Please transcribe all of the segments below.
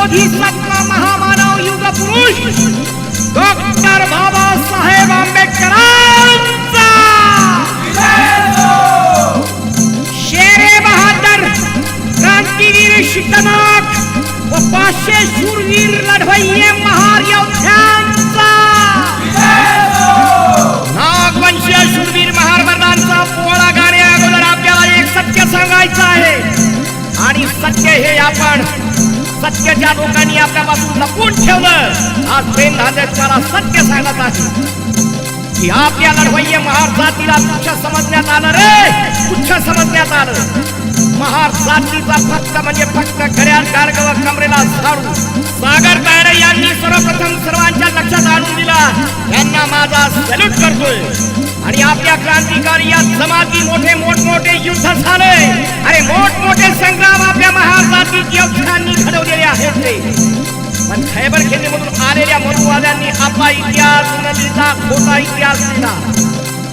बोधिसत्व महामानव युग पुरुष डॉक्टर बाबासाहेब आंबेडकरांचा शेरे बहादर क्रांतीवीर शिकनाक व 500 शूरवीर लढवय्ये महार योद्ध्यांचा नागवंशीय शूरवीर महार मर्दांचा पोळा गाण्या अगोदर आपल्याला एक सत्य सांगायचं आहे आणि सत्य हे आपण सत्याच्या लोकांनी आपल्यापासून लपवून ठेवलं। आज प्रेम धांदेकरला सत्य सांगत आहे की आपल्या लढवय्ये महार जातीला तुच्छ समजण्यात आलं रे, तुच्छ समजण्यात आलं। महार जातीचा फक्त म्हणजे फक्त घड्याळ गाडग व कमरेला झाडू सागर तायडे यांनी सर्वप्रथम सर्वांच्या लक्षात आणून दिला। यांना माझा सॅल्यूट करतोय। आणि आपल्या क्रांतिकारी या जमाती मोठे युद्ध झाले, अरे मोठे संग्राम आपल्या महार जातीच्या योद्ध्यांनी घडवलेले आहेत ते। पण खैबर खिंडीमधून आलेल्या मनुवाद्यांनी आपला इतिहास न लिहिता खोटा इतिहास लिहिला।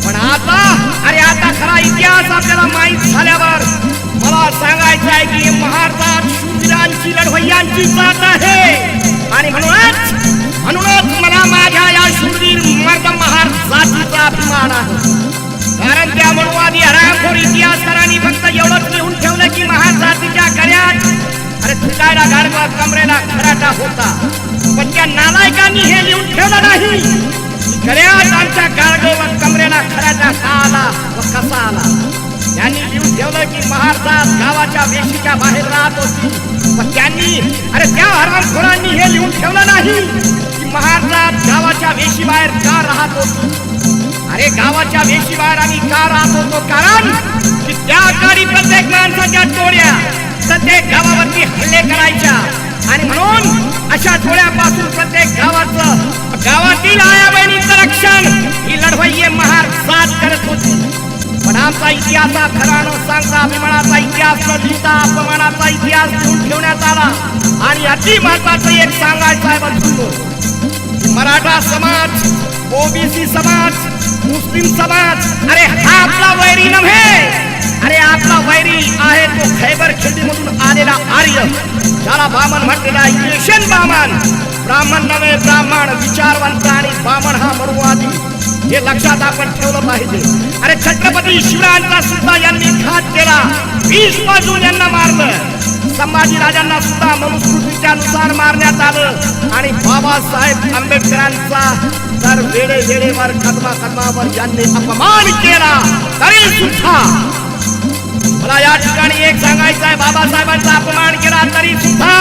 पण आता खरा इतिहास आपल्याला माहित झाल्यावर मला सांगायचं आहे की महार जात शूरवीरांची लढवय्यांची जात आहे आणि म्हणूनच मला माझ्या या शूरवीर मर्द महार जातीचा अभिमान आहे। कारण त्या मनुवादी हरामखोर इतिहासकारांनी फक्त एवढंच लिहून ठेवलं की महार जातीच्या गळ्यात अरे तुटायला गाडवा कमरेला खराटा होता, पण त्या नालायकांनी हे लिहून ठेवलं नाही गळ्यात आमच्या गाडव व कमरेला खराटा का आला व कसा आला। त्यांनी लिहून ठेवलं की महार जात गावाच्या वेशीच्या बाहेर राहत होती, पण त्यांनी अरे त्या हरामखोरांनी हे लिहून ठेवलं नाही की महार जात गावाच्या वेशीबाहेर का राहत होती। अरे गावाच्या वेशीबाहेर आम्ही का राहत होतो, कारण की त्या काळी प्रत्येक माणसाच्या टोळ्या प्रत्येक गावावरती हल्ले करायच्या आणि म्हणून अशा टोळ्यापासून प्रत्येक गावातील आया बहिणीचं रक्षण ही लढवय्ये महार जात करत होती। पण आमचा इतिहास खरा न सांगता अभिमानाचा इतिहास न लिहिता अपमानाचा इतिहास लिहून ठेवण्यात आला। आणि अति महत्वाचं एक सांगायचं आहे बंधूंनो, मराठा समाज, ओबीसी समाज, मुस्लिम समाज अरे हा आपला वैरी नव्हे, अरे आपला वैरी आहे तो खैबर खिंडीमधून आलेला आर्य, ज्याला बामण म्हटलेला एशियन बामण। ब्राह्मण नव्हे, ब्राह्मण विचारवंत आणि बामण हा मनुवादी, हे लक्षात आपण ठेवलं पाहिजे। अरे छत्रपती शिवरायांचा सुद्धा यांनी घात केला, 20 बाजून यांना मारलं। संभाजी राजांना सुद्धा मनुस्मृतीच्या नुसार मारण्यात आलं आणि बाबासाहेब आंबेडकरांचा तर वेळेवर कदमावर यांनी अपमान केला तरी सुद्धा मला या ठिकाणी एक सांगायचं आहे, बाबासाहेबांचा अपमान केला तरी सुद्धा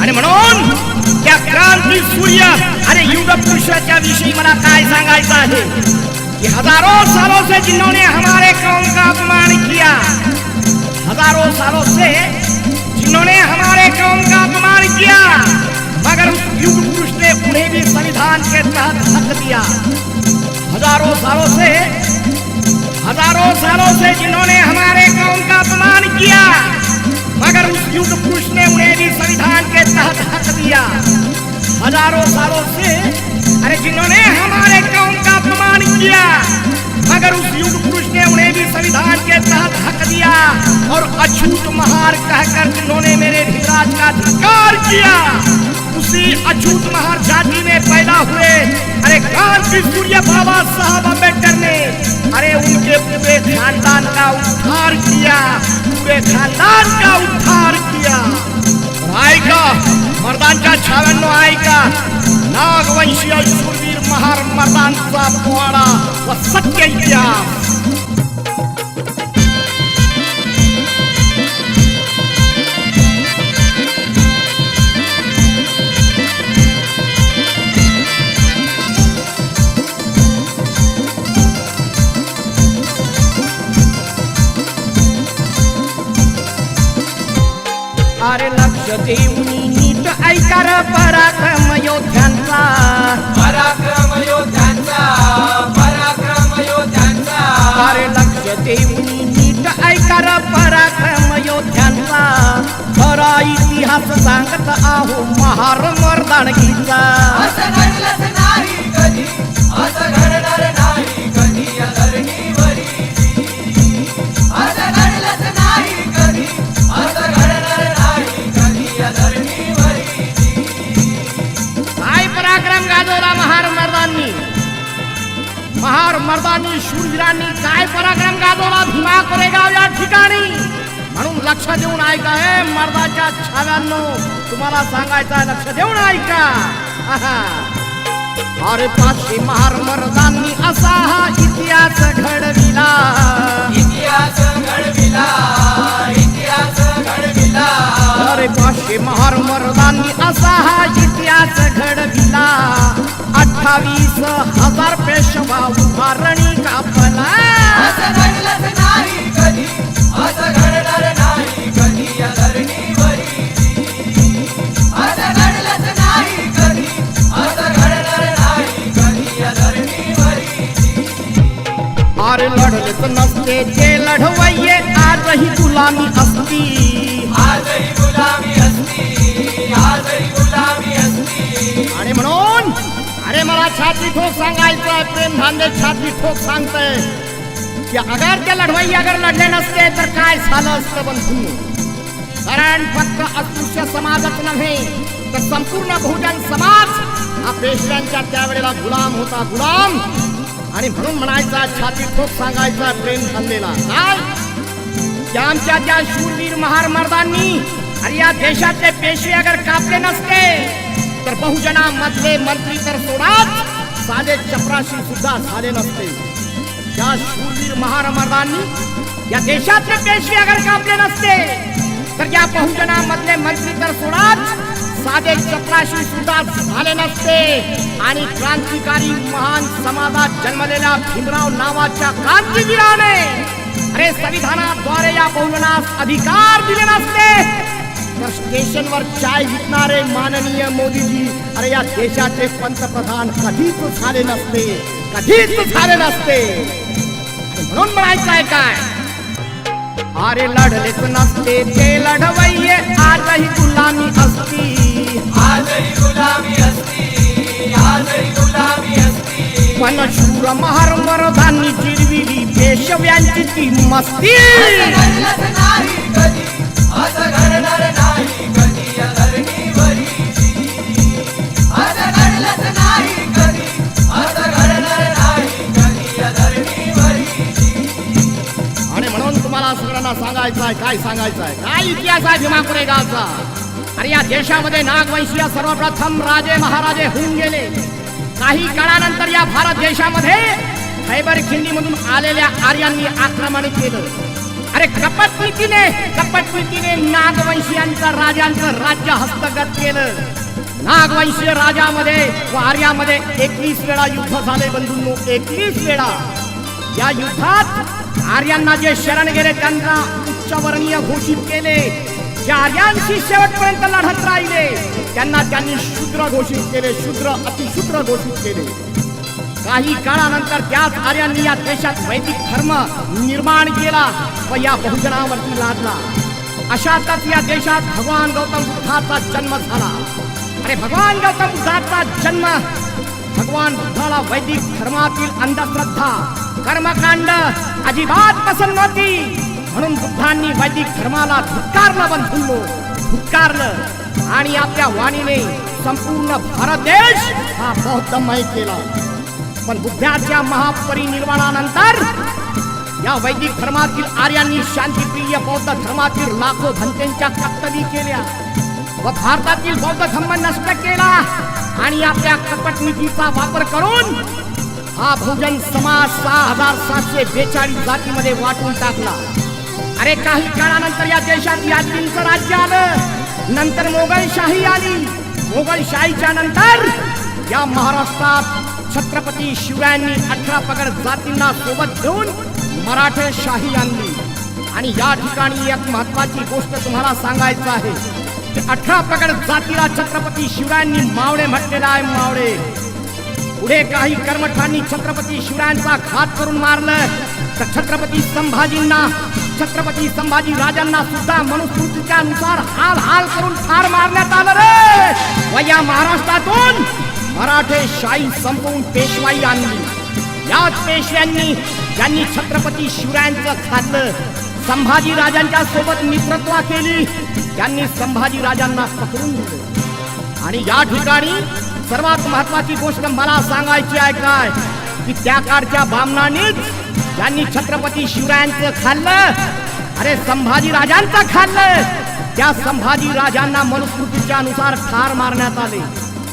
आणि म्हणून त्या क्रांती सूर्य अरे युग पुरुषाच्या विषयी मला काय सांगायचं आहे कि हजारों सालों से जिन्होंने हमारे कौम का अपमान किया, हजारों सालों से जिन्होंने हमारे कौम का अपमान किया, मगर उस युग पुरुष ने उन्हें भी संविधान के तहत हक दिया। हजारों सालों से जिन्होंने हमारे कौम का अपमान किया, मगर उस युग पुरुष ने उन्हें भी संविधान के तहत हक दिया। हजारों सालों से अरे जिन्होंने हमारे कौम का अपमान किया, मगर उस युग पुरुष ने उन्हें भी संविधान के तहत हक दिया। और अछूत महार कहकर जिन्होंने मेरे धीराज का धिक्कार किया, उसी अछूत महार जाति में पैदा हुए अरे क्रांति सूर्य बाबा साहब अम्बेडकर ने अरे उनके पूरे खानदान का उद्धार किया, पूरे खानदान का उद्धार किया। ऐका मर्दांच्या छाव्यांनो, ऐका नागवंशीय शूरवीर महार मर्दांचा पोवाडा व सत्य इतिहास। अरे लक्ष देऊन नीट ऐका रे पराक्रम योद्ध्यांचा, पराक्रम योद्ध्यांचा, पराक्रम योद्ध्यांचा। अरे लक्ष देऊन नीट ऐका रे पराक्रम योद्ध्यांचा, खरा इतिहास सांगत आहो महार मर्दानगीचा। असं घडलंच नाही कधी, असं घडणार नाही कधी या धरणीवरी। असं घडलंच नाही कधी, असं घडणार नाही कधी गाजवला भीमा कोरेगाव या ठिकाणी. म्हणून लक्ष देऊन ऐका हे मर्दाच्या छाव्यांनो, तुम्हाला सांगायचं आहे, लक्ष देऊन ऐका. अरे पाचशे महार मर्दांनी असा हा इतिहास घडविला. इतिहास घडविला, इतिहास घडविला. अरे पाचशे महार मर्दांनी असा हा इतिहास घडविला. 28,000 पेशवा उभारणी कापला. असं घडलंच नाही कधी, असं घडणार नाही कधी या धरणीवरी. असं घडलंच नाही कधी, असं घडणार नाही कधी या धरणीवरी. अरे लढलेच नसते जे लढवय्ये, आजही गुलामी असती. आजही गुलामी असती, आजही गुलामी असती. आणि म्हणून अरे मला छाती ठोक सांगायचं आहे, प्रेम धांदे छाती ठोक सांगतंय की अगर ते लढवई अगर लढले नसते तर काय झालं असतं बंधू. कारण फक्त अस्पृश्य समाजच नव्हे तर संपूर्ण बहुजन समाज हा पेशव्यांच्या त्यावेळेला गुलाम होता, गुलाम. आणि म्हणून म्हणायचा छाती ठोक सांगायचा प्रेम धांदेला काय की आमच्या त्या शूरवीर महार मर्दांनी आणि या देशातले पेशवे अगर कापले नसते तर बहुजनामधले मंत्री तर सोडाच, साधे चपराशी सुद्धा झाले नसते. या शूरवीर महार मर्दांनी या देशातले पेशवे अगर कापले नसते तर या बहुजनामधले मंत्री तर सोडाच, साधे चपराशी सुद्धा झाले नसते. आणि क्रांतिकारी महान समाजात जन्मलेल्या भीमराव नावाच्या क्रांतिवीराने अरे संविधानाद्वारे या बहुजनास अधिकार दिले नसते तर स्टेशनवर चाय विकणारे माननीय मोदीजी अरे या देशाचे पंतप्रधान कधीच झाले नसते, कधीच झाले नसते. म्हणून म्हणायचं आहे काय, अरे लढलेच नसते ते लढवय्ये, आजही गुलामी असती. आजही गुलामी असती, आजही गुलामी असती. पण शूर महार मर्दांनी जिरविली पेशव्यांची ती मस्ती. असं घडलंच नाही कधी, असं घडणार नाही कधी या धरणीवरी. असं घडलंच नाही कधी, असं घडणार नाही कधी या धरणीवरी. आणि म्हणून तुम्हाला सगळ्यांना सांगायचं आहे, काय सांगायचं आहे, काय इतिहास आहे भीमा कोरेगावचा. अरे या देशामध्ये नागवंशीय सर्वप्रथम राजे महाराजे होऊन गेले. काही काळानंतर या भारत देशामध्ये खैबर खिंडीमधून आलेल्या आर्यांनी आक्रमण केलं. अरे कपटनीतीने नागवंशीयांचं राजांचं राज्य हस्तगत केलं. नागवंशीय राजामध्ये व आर्यामध्ये 21 वेळा युद्ध झाले बंधूंनो, 21 वेळा. या युद्धात आर्यांना जे शरण गेले त्यांना उच्चवर्णीय घोषित केले. ज्या आर्यांशी शेवटपर्यंत लढत राहिले त्यांना त्यांनी शूद्र घोषित केले, शूद्र अतिशूद्र घोषित केले. काही काळानंतर त्याच आर्यांनी या देशात वैदिक धर्म निर्माण केला व या बहुजनावरती लादला. अशातच या देशात भगवान गौतम बुद्धाचा जन्म झाला. अरे भगवान गौतम बुद्धाचा जन्म, भगवान बुद्धाला वैदिक धर्मातील अंधश्रद्धा कर्मकांड अजिबात पसंत नव्हती. म्हणून बुद्धांनी वैदिक धर्माला धिक्कारलं बंधूंनो, धिक्कारलं. आणि आपल्या वाणीने संपूर्ण भारत देश हा बौद्धमय केला. पण बुद्धाच्या महापरिनिर्वाणानंतर या वैदिक धर्मातील आर्यांनी शांतिप्रिय बौद्ध धर्मातील लाखो भंतेंच्या कत्तली केल्या व भारतातील बौद्ध धर्म नष्ट केला. आणि आपल्या कपटनीतीचा वापर करून हा बहुजन समाज 6,742 जातीमध्ये वाटून टाकला. अरे काही काळानंतर या देशात यादवींचं राज्य आलं, नंतर मोगलशाही आली. मोगलशाहीच्या नंतर या महाराष्ट्रात छत्रपती शिवरायांनी 18 पगड जातींना सोबत घेऊन मराठेशाही आणली. आणि या ठिकाणी एक महत्वाची गोष्ट तुम्हाला सांगायचं आहे. 18 पगड जातीला छत्रपती शिवरायांनी मावळे म्हटलेला आहे, मावळे. पुढे काही कर्मठांनी छत्रपती शिवरायांचा घात करून मारलं तर छत्रपती संभाजी राजांना सुद्धा मनुस्मृतीच्या नुसार हाल हाल करून ठार मारण्यात आलं रे. व या महाराष्ट्रातून मराठेशाही संपवून पेशवाई आणली. याच पेशव्यांनी ज्यांनी छत्रपती शिवरायांचं खाल्लं, संभाजी राजांच्या सोबत मित्रत्व केली, त्यांनी संभाजी राजांना पकडून दिलं. आणि या ठिकाणी सर्वात महत्वाची गोष्ट मला सांगायची आहे काय, की त्या काळच्या बामणानीच ज्यांनी छत्रपती शिवरायांचं खाल्लं, अरे संभाजी राजांचं खाल्लं, त्या संभाजी राजांना मनुस्मृतीच्या अनुसार ठार मारण्यात आले.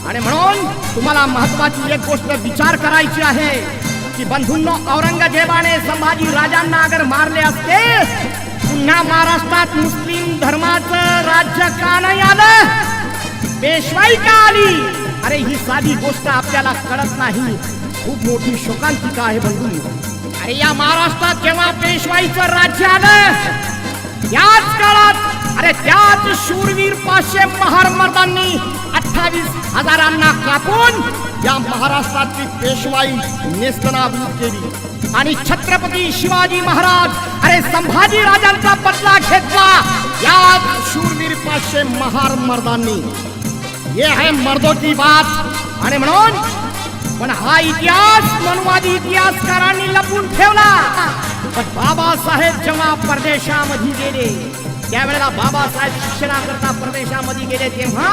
आणि म्हणून तुम्हाला महत्वाची एक गोष्ट विचार करायची आहे की बंधूंनो, औरंगजेबाने संभाजी राजांना अगर मारले असते, पुन्हा महाराष्ट्रात मुस्लिम धर्माचं राज्य का नाही आलं, पेशवाई का आली? अरे ही साधी गोष्ट आपल्याला कळत नाही. खूप मोठी शोकांतिका आहे बंधू. अरे या महाराष्ट्रात जेव्हा पेशवाईचं राज्य आलं, त्याच काळात अरे त्याच शूरवीर 500 महार मर्दांनी 28,000 कापून या महाराष्ट्राची पेशवाई नेस्तनाबूत केली. आणि छत्रपती शिवाजी महाराज अरे संभाजी राजांचा बदला घेतला याच शूरवीर 500 महार मर्दांनी. ये है मर्दों की बात. आणि म्हणून पण हा इतिहास मनवादी इतिहासकारांनी लपवून ठेवला. पण बाबासाहेब जेव्हा परदेशामध्ये गेले, त्यावेळेला बाबासाहेब शिक्षणाकरता परदेशामध्ये गेले, तेव्हा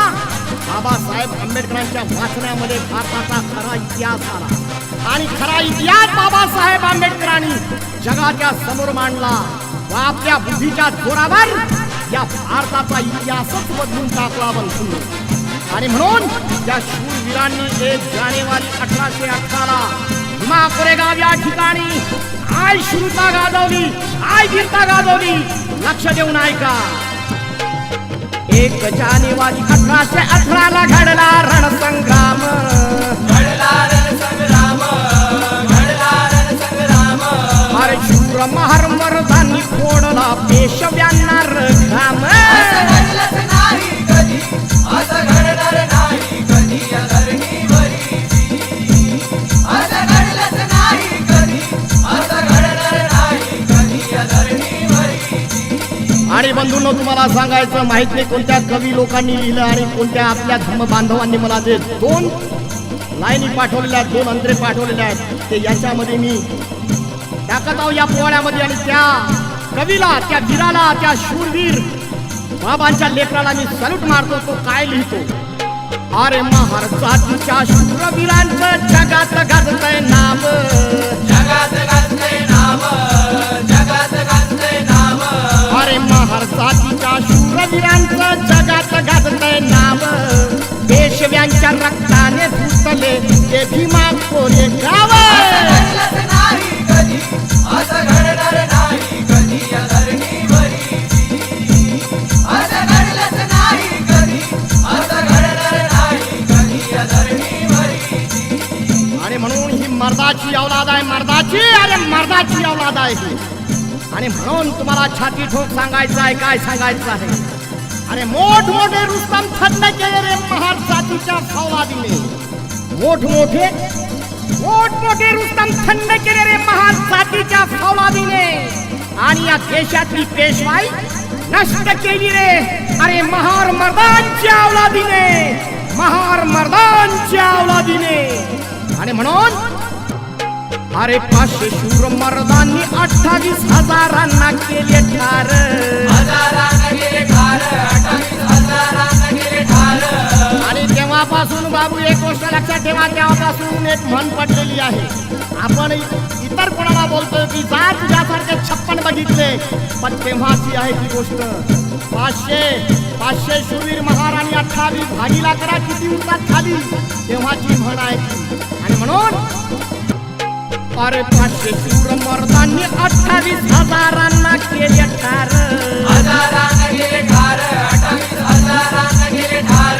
बाबासाहेब आंबेडकरांच्या वाचण्यामध्ये भारताचा खरा इतिहास आला. आणि खरा इतिहास बाबासाहेब आंबेडकरांनी जगाच्या समोर मांडला व आपल्या बुद्धीच्या जोरावर या भारताचा इतिहासच बदलून टाकला बंधू. आणि म्हणून त्या शूरवीरांनी 1 जानेवारी 1818 भीमा कोरेगाव या ठिकाणी आय शूरता गाजवली, आय वीरता गाजवली. लक्ष देऊन ऐका. 1 जानेवारी 1818 घडला रणसंग्राम, घडला रणसंग्राम, घडला रणसंग्राम. अरे शूर महार मर्दांनी फोडला पेशव्यांना रघाम. असं घडलंच नाही कधी, असं घडणार नाही कधी या धरणीवरी. असं घडलंच नाही कधी, असं घडणार नाही कधी या धरणीवरी. आणि बंधूंनो, तुम्हाला सांगायचं माहित नाही कोणत्या कवी लोकांनी लिहिलं आणि कोणत्या आपल्या धर्म बांधवांनी मला ते 2 लाईनी पाठवलेल्या आहेत, 2 अंतरे पाठवलेल्या आहेत. ते याच्यामध्ये मी टाकत आहो या पोवाड्यामध्ये. आणि त्या कवीला, त्या वीराला, त्या शूरवीर बाबांच्या लेकराला मी सल्यूट मारतो. तो काय लिहितो? अरे महार जातीच्या शूरवीरांचं जगात गाजतंय नाम, जगात गाजतंय नाम, जगात गाजतंय नाम. अरे महार जातीच्या शूरवीरांचं जगात गाजतंय नाम. पेशव्यांच्या रक्ताने धुतले ते भीमा कोरेगाव. असं घडलंच नाही कधी, असं घडणार नाही कधी या धरणीवरी. असं घडलंच नाही कधी, असं घडणार नाही कधी या धरणीवरी. आणि म्हणून ही मर्दाची औलाद आहे, मर्दाची, अरे मर्दाची औलाद आहे ही. आणि म्हणून तुम्हाला छाती ठोक सांगायचं आहे. काय सांगायचं आहे? अरे मोठमोठे रुस्तम थंड केले रे महार जातीच्या फौलादीने. मोठमोठे रुस्तम थंड केले रे महार जातीच्या फौलादीने. आणि या देशातली पेशवाई नष्ट केली रे अरे महार मर्दांच्या औलादीने, महार मर्दांच्या औलादीने. आणि म्हणून अरे 500 शूर मर्दांनी 28,000 केले ठार. हजारांना गेले ठार, 28,000 गेले ठार. आणि तेव्हापासून बाबू एक गोष्ट लक्षात ठेवा, तेव्हापासून एक म्हण पडलेली आहे. आपण इतर कोणाला बोलतोय की जा तुझ्यासारखे 56 बघितले, पण तेव्हाची आहे ती गोष्ट. 500 शूरवीर महार आणि 28 भागीला करा किती उठतात खाली, तेव्हाची म्हण आहे ती. आणि म्हणून अरे 500 शूर मर्दांनी 28,000 केले ठार. हजारांना गेले ठार, 28,000 गेले ठार.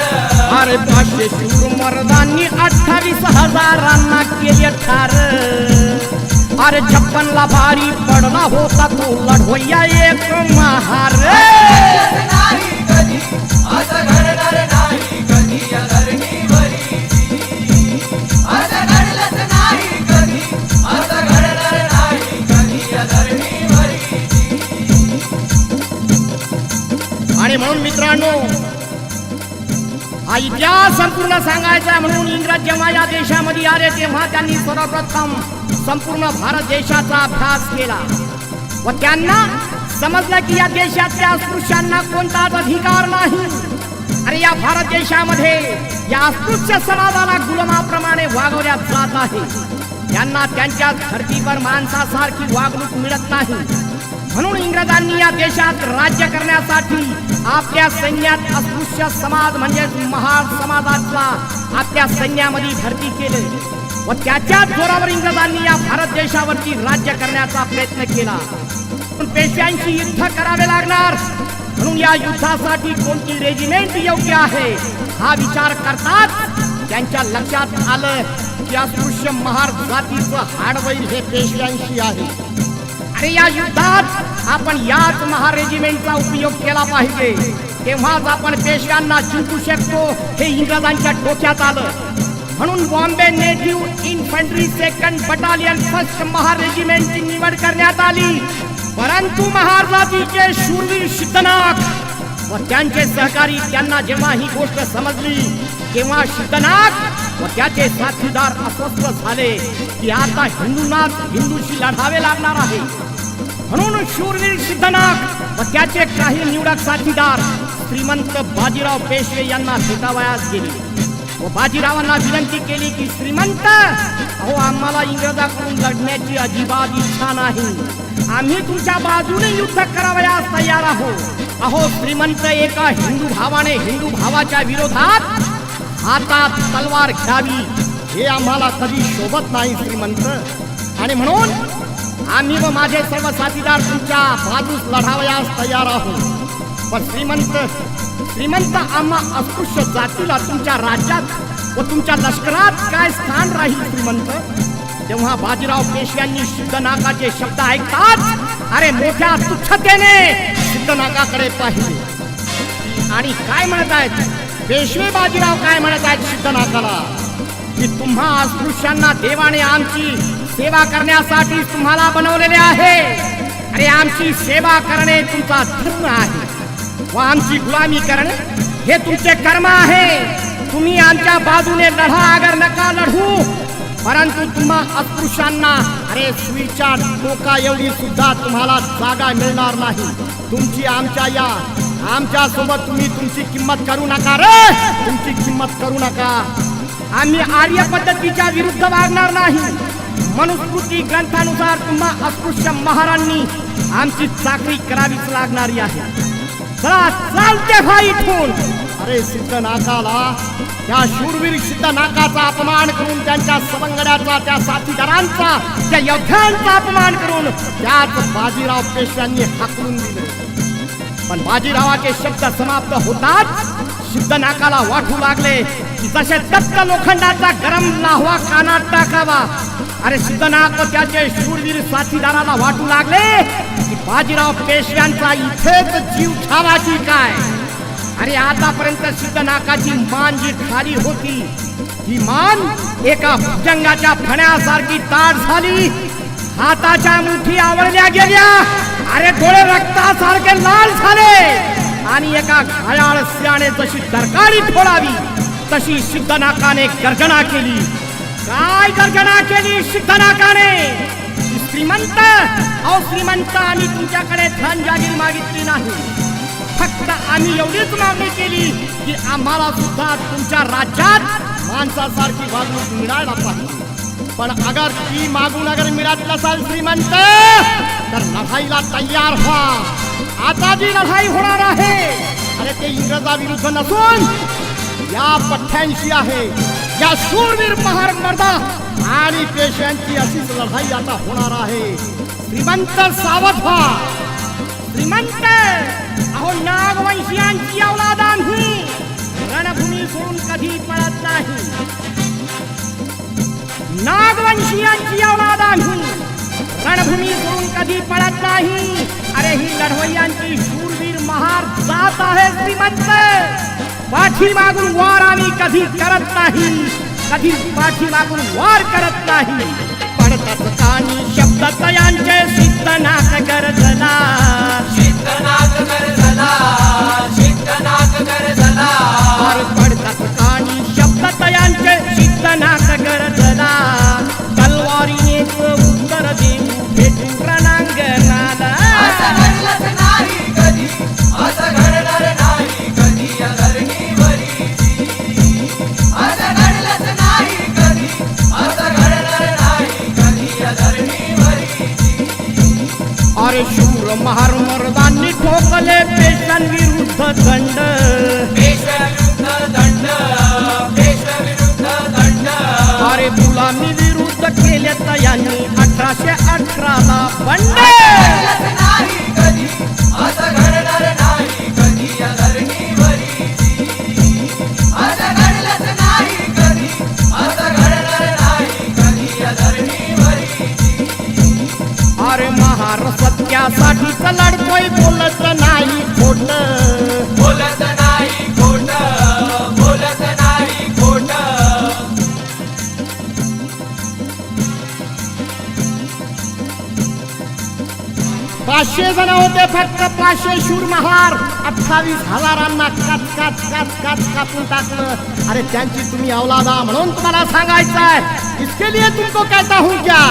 अरे 500 शूर मर्दांनी 28,000 केले ठार. अरे 56ला भारी पडला होता तो लढवय्या एक महार. घडलंच नाही कधी, असं घडणार नाही कधी या धरणीवरी. असं घडलंच नाही कधी, असं घडणार नाही कधी या धरणीवरी. आणि म्हणून मित्रांनो, हा इतिहास संपूर्ण सांगायचा. म्हणून इंग्रज जेव्हा या देशामध्ये आले, तेव्हा त्यांनी सर्वप्रथम संपूर्ण भारत देशाचा अभ्यास केला व त्यांना समजलं की या देशातल्या अस्पृश्यांना कोणताच अधिकार नाही. अरे या भारत देशामध्ये या अस्पृश्य समाजाला गुलामाप्रमाणे वागवल्या जात आहे. त्यांना त्यांच्या धर्तीवर माणसासारखी वागणूक मिळत नाही. म्हणून इंग्रजांनी या देशात राज्य करण्यासाठी आपल्या सैन्यात अस्पृश्य समाज म्हणजे महार समाजाचा आपल्या सैन्यामध्ये भरती केले व त्याच्याच जोरावर इंग्रजांनी या भारत देशावरती राज्य करण्याचा प्रयत्न केला. पण पेशव्यांशी युद्ध करावे लागणार. म्हणून या युद्धासाठी कोणती रेजिमेंट योग्य आहे हा विचार करताच त्यांच्या लक्षात आलं की अस्पृश्य महार जातीचं हाडवैल हे पेशव्यांशी आहे. अरे या युद्धात आपण याच महार रेजिमेंटचा उपयोग केला पाहिजे, तेव्हाच आपण पेशव्यांना जिंकू शकतो हे इंग्रजांच्या डोक्यात आलं. म्हणून Bombay native infantry 2nd battalion 1st Mahar रेजिमेंटची निवड करण्यात आली. परंतु महार जातीचे शूरवीर सिद्धनाग व त्यांचे सहकारी त्यांना जेव्हा ही गोष्ट समजली तेव्हा सिद्धनाग व त्याचे साथीदार अस्वस्थ झाले की आता हिंदूंनाच हिंदूशी लढावे लागणार आहे. म्हणून शूरवीर सिद्धनाग व त्याचे काही निवडक साथीदार श्रीमंत बाजीराव पेशवे यांना भेटावयास गेले व बाजीरावांना विनंती केली की श्रीमंत, अहो आम्हाला इंग्रजाकडून लढण्याची अजिबात इच्छा नाही. आम्ही तुमच्या बाजूने युद्ध करावयास तयार आहोत. अहो श्रीमंत, एका हिंदू भावाने हिंदू भावाच्या विरोधात हातात तलवार घ्यावी हे आम्हाला कधी शोभत नाही श्रीमंत. आणि म्हणून आम्ही व माझे सर्व साथीदार तुमच्या बाजूस लढावयास तयार आहोत. पण श्रीमंत आम्हा अस्पृश्य जातीला तुमच्या राज्यात व तुमच्या लष्करात काय स्थान राहील श्रीमंत. तेव्हा बाजीराव पेशव्यांनी सिद्धनागाचे शब्द ऐकताच अरे मोठ्या तुच्छतेने सिद्धनागाकडे पाहिले आणि काय म्हणत आहेत पेशवे बाजीराव काय म्हणत आहेत सिद्धनागाला की तुम्हा अस्पृश्यांना देवाने आमची सेवा करण्यासाठी तुम्हाला बनवलेले आहे. अरे आमची सेवा करणे तुमचा धर्म आहे व आमची गुलामी करणे हे तुमचे कर्म आहे. तुम्ही आमच्या बाजूने लढा अगर नका लढू, परंतु तुम्हा अस्पृश्यांना अरे सुईच्या टोका एवढी सुद्धा तुम्हाला जागा मिळणार नाही. तुमची आमच्या सोबत तुम्ही तुमची किंमत करू नका रे, तुमची किंमत करू नका. आम्ही आर्य पद्धतीच्या विरुद्ध वागणार नाही. मनुस्मृती ग्रंथानुसार तुम्हा अस्पृश्य महारांनी आमची चाकरी करावीच लागणारी आहे. चला चालते भाई इथून. अरे सिद्धनागाला त्या शूरवीर सिद्धनागाचा अपमान करून त्यांच्या सवंगड्याचा त्या साथीदारांचा त्या योद्ध्यांचा अपमान करून त्याच बाजीराव पेशव्यांनी हाकलून दिले. पण बाजीरावाचे शब्द समाप्त होताच सिद्धनागाला वाटू लागले की जसे दत्त लोखंडाचा गरम लाव्हा कानात टाकावा. अरे सिद्धनाग व त्याचे शूरवीर साथीदाराला वाटू लागले की बाजीराव पेशव्यांचा इथेच जीव ठेवायची काय. अरे आतापर्यंत सिद्धनागाची मान जी खाली होती ती मान एका भुजंगाच्या फण्यासारखी ताट झाली. हाताच्या मुठी आवळल्या गेल्या. अरे डोळे रक्तासारखे लाल झाले आणि एका घायाळ स्त्रियाने जशी दरकाळी फोडावी तशी सिद्धनागाने गर्जना केली. काय गर्जना केली सिद्धनागाने? श्रीमंत, अहो श्रीमंत, आम्ही तुमच्याकडे धन जागीर मागितली नाही. फक्त आम्ही एवढीच मागणी केली की आम्हाला सुद्धा तुमच्या राज्यात माणसासारखी वागणूक मिळायला पाहिजे. पण अगर ती मागून अगर मिळत नसाल श्रीमंत तर लढाईला तयार व्हा. आता जी लढाई होणार आहे अरे ते इंग्रजाविरुद्ध नसून या पठ्ठ्यांशी आहे. या शूरवीर महार मर्दा आणि पेशव्यांची अशीच लढाई आता होणार आहे. श्रीमंत सावध व्हा. श्रीमंत, अहो नागवंशीयांची औलाद आम्ही रणभूमी सोडून कधी पळत नाही. नागवंशीयांची औलाद आम्ही रणभूमी सोडून कधी पळत नाही. अरे ही लढवय्यांची शूरवीर महार जात आहे श्रीमंत. पाठीमागून वार आम्ही कधी करत नाही, कधी पाठीमागून वार करत नाही. पडतात कानी शब्द तयांचे सिद्धनाग गरजला. सिद्धनाग गरजला, सिद्धनाग गरजला. पडतात कानी शब्द तयांचे सिद्धनाग गरजला. तलवारीनेच उत्तर देऊ भेटू रणांगणाला. असं घडलंच नाही कधी, असं घडणार नाही कधी या धरणीवरीची. असं घडलंच नाही कधी, असं घडणार नाही 500 जण होते, फक्त 500 शूर महार 28,000 काच काच काच काच कापून टाकलं. अरे त्यांची तुम्ही औलादा म्हणून तुम्हाला सांगायचं आहे. इसके लिए तुमको कहता हूँ क्या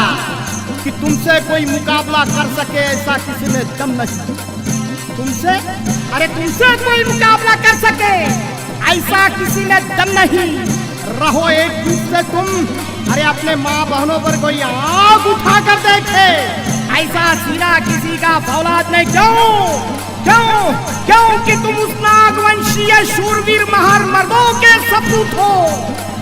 कि तुमसे कोई मुकाबला कर सके ऐसा किसी में दम नहीं. तुमसे कोई मुकाबला कर सके ऐसा किसी में दम नहीं. रहो एक दूसरे तुम. अरे अपने माँ बहनों पर कोई आग उठा कर देखे ऐसा सीना किसी का फौलाद नहीं. क्यों कि तुम उस नागवंशीय शूरवीर महार मर्दों के सपूत हो.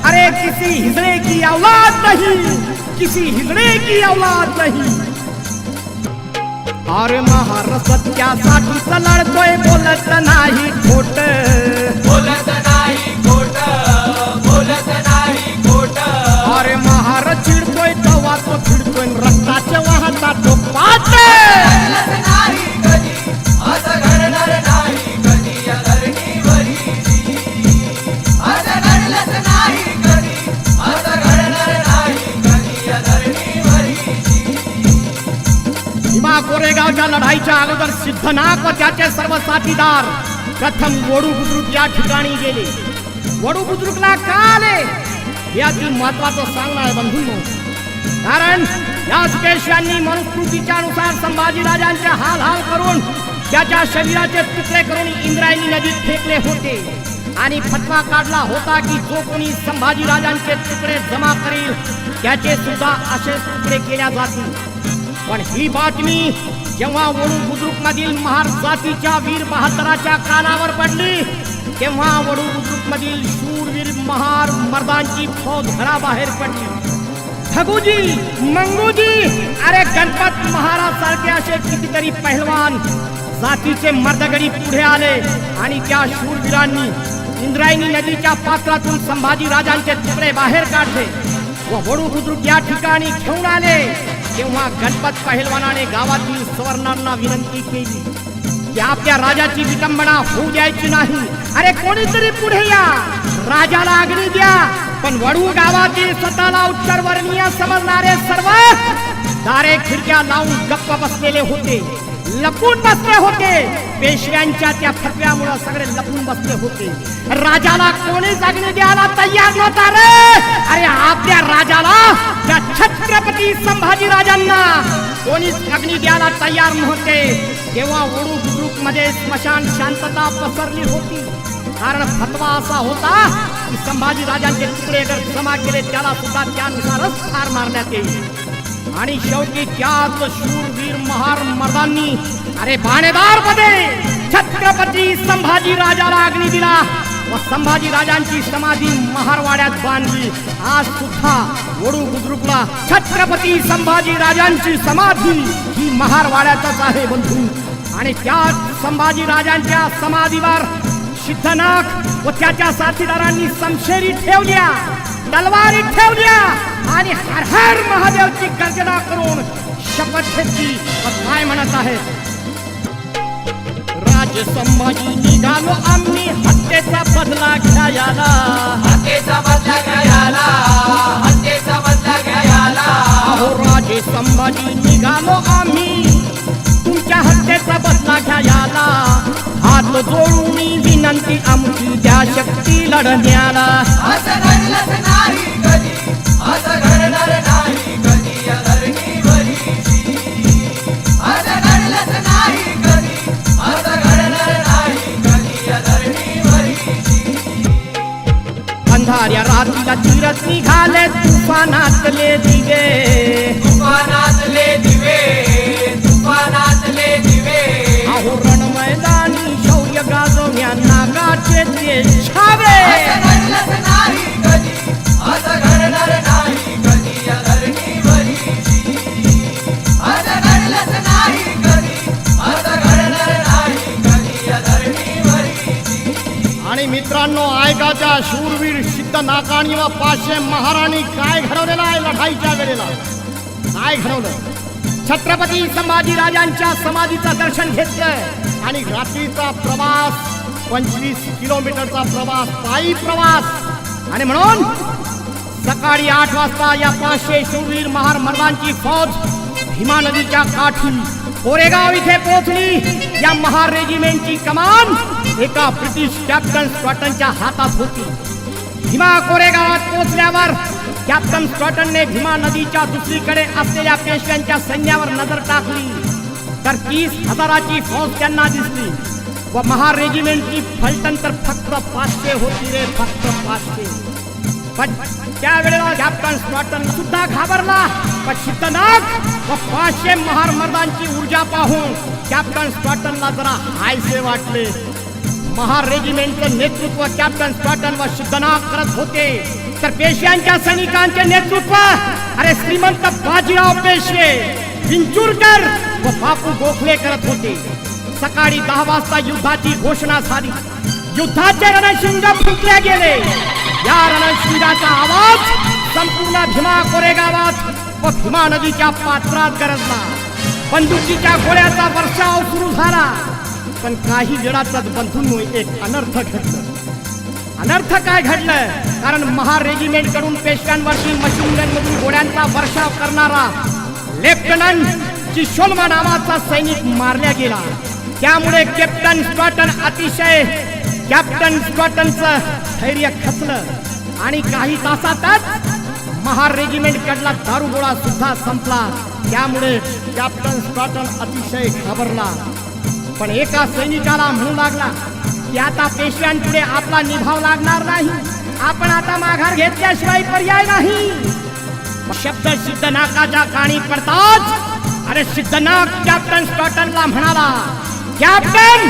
अरे किसी हिजड़े की औलाद नहीं, किसी हिजड़े की औलाद नहीं. अरे महार सत्यासाठी लढतोय, बोलत नाही खोट, बोलत नाही खोट, बोलत नाही खोट. अरे महार चिडतोय तेव्हा तो चिडतोय, रक्ताच्या वाहता तो पाट. घडलंच नाही कधी, असं घडणार नाही कधी या धरणीवरी. असं घडलंच नाही कधी, असं घडणार नाही कधी या धरणीवरी. भीमा कोरेगावच्या लढाईच्या अगोदर सिद्धनाथ व त्याचे सर्व साथीदार प्रथम वडू बुद्रुक या ठिकाणी गेले. वडू बुद्रुकला का आले हे अगदी महत्वाचं सांगणं आहे बंधूंनो. कारण याच पेशव्यांनी मनुस्मृतीच्या नुसार संभाजीराजांचे हाल हाल करून त्याच्या शरीराचे तुकडे करून इंद्रायणी नदीत फेकले होते आणि फतवा काढला होता की जो कोणी संभाजीराजांचे तुकडे जमा करेल त्याचे सुद्धा असेच तुकडे केल्या जातील. पण ही बातमी जेव्हा वडू बुद्रुक मधील महार जातीच्या वीर बहादराच्या कानावर पडली तेव्हा वडू बुद्रुक मधील शूरवीर महार मर्दांची फौज घराबाहेर पडली. ठगूजी, मंगूजी, अरे गणपत महाराज सारखे असे कितीतरी पहलवान जातीचे मर्दगडी पुढे आले आणि त्या शूरवीरांनी इंद्रायणी नदीच्या पात्रातून संभाजी राजांचे तुकडे बाहेर काढले व वडू बुद्रुक या ठिकाणी घेऊन आले. तेव्हा गणपत पहलवानाने गावातील सवर्णांना विनंती केली की आपल्या राजाची विटंबना होऊ द्यायची नाही. अरे कोणीतरी पुढे या, राजाला अग्नी द्या. पण वडू गावातील स्वतःला उच्चवर्णीय समजणारे सर्व दारे खिडक्या लावून गप्प बसलेले होते, लपून बसले होते. पेशव्यांच्या त्या फतव्यामुळे सगळे लपून बसले होते. राजाला कोणीच अग्नी द्यायला तयार नव्हता रे. अरे आपल्या राजाला, त्या छत्रपती संभाजी राजांना कोणीच अग्नी द्यायला तयार नव्हते. तेव्हा वडू बुद्रुक मध्ये स्मशान शांतता पसरली होती. कारण फतवा असा होता की संभाजी राजांचे तुकडे जर जमा केले त्याला सुद्धा त्यानुसारच ठार मारण्यात येईल. आणि शेवटी त्याच शूरवीर महार मर्दांनी अरे बाणेदार मध्ये छत्रपती संभाजी राजाला अग्नी दिला व संभाजी राजांची समाधी महारवाड्यात बांधली. आज सुद्धा वडू बुद्रुकला छत्रपती संभाजी राजांची समाधी ही महारवाड्यातच आहे बंधू. आणि त्याच संभाजी राजांच्या समाधीवर सिद्धनाथ व त्याच्या साथीदारांनी समशेरी ठेवल्या, तलवारी ठेवल्या आणि हर हर महादेवची गर्जना करून शपथ घेतली व काय म्हणत आहेत, राजे संभाजी निघालो आम्ही हत्येचा बदला घ्यायला. हत्येचा बदला घ्यायला, हत्येचा बदला घ्यायला. अहो राजे संभाजी निघालो आम्ही तुमच्या हत्येचा बदला घ्यायला. हात जोडून विनंती आमची द्या शक्ती लढण्याला. असं घडलंच नाही कधी, असं घडणार नाही कधी या धरणीवरी. असं घडलंच नाही कधी, असं घडणार नाही कधी या धरणीवरी. अंधाऱ्या रात्रीला चिरत निघाले तुफानातले दिवे, तुफानातले दिवे, तुफानातले दिवे. अहो रण मैदानी शौर्य गाजवण्या नागाचे ते छावे. असं घडलंच नाही कधी, असं घडणार नाही कधी या धरणीवरी. असं घडलंच नाही कधी, असं घडणार नाही कधी या धरणीवरी. आणि मित्रांनो ऐका त्या शूरवीर सिद्धनाथांनी व 500 महाराणी काय घडवलेलं आहे लढाईच्या वेळेला. काय घडवलं, छत्रपती संभाजी राजांच्या समाधीचं दर्शन घेतलं आणि रात्रीचा प्रवास 25 किलोमीटरचा प्रवास, पायी प्रवास. आणि म्हणून सकाळी 8 वाजता या 500 शूरवीर महार मर्दांची फौज भीमा नदीच्या काठी कोरेगाव इथे पोहोचली. या महार रेजिमेंटची कमान एका ब्रिटिश कॅप्टन स्टॉटनच्या हातात होती. भीमा कोरेगावात पोहोचल्यावर कॅप्टन स्टॉटनने भीमा नदीच्या दुसरीकडे असलेल्या पेशव्यांच्या सैन्यावर नजर टाकली तर 30,000ची फौज त्यांना दिसली व महार रेजिमेंटची फलटण तर फक्त 500 होती रे, फक्त 500. पण त्यावेळेला कॅप्टन स्टॉटन सुद्धा घाबरला. पण सिद्धनाथ व 500 महार मर्दांची ऊर्जा पाहून कॅप्टन स्टॉटनला जरा हायसे वाटले. महार रेजिमेंटचं नेतृत्व कॅप्टन स्टॉटन व सिद्धनाथ करत होते तर पेशव्यांच्या सैनिकांचे नेतृत्व अरे श्रीमंत बाजीराव पेशवे, विंचुरकर व बापू गोखले करत होते. सकाळी 10 वाजता युद्धाची घोषणा झाली. युद्धाचे रणशिंग फुंकले गेले. या रणशिंगाचा आवाज संपूर्ण भीमा कोरेगावात व भीमा नदीच्या पात्रात गरजला. बंदुकीच्या गोळ्याचा वर्षाव सुरू झाला. पण काही वेळातच बंधूंनो एक अनर्थ घडलं. अनर्थ काय घडलं? कारण महार रेजिमेंट कडून पेशव्यांवरती मशीन गन मधून गोळ्यांचा वर्षाव करणारा लेफ्टनंट चिशोलमा नावाचा सैनिक मारला गेला. त्यामुळे कॅप्टन स्टॉटनचं धैर्य खचलं आणि काही तासातच महार रेजिमेंट कडला दारुगोळा सुद्धा संपला. त्यामुळे कॅप्टन स्टॉटन अतिशय घाबरला. पण एका सैनिकाला म्हणू लागला की आता पेशव्यांपुढे आपला निभाव लागणार नाही. आपण आता माघार घेतल्याशिवाय पर्याय नाही. शब्द सिद्धनाकाच्या कानी पडताच अरे सिद्धनाक कॅप्टन स्टॉटनला म्हणाला, कॅप्टन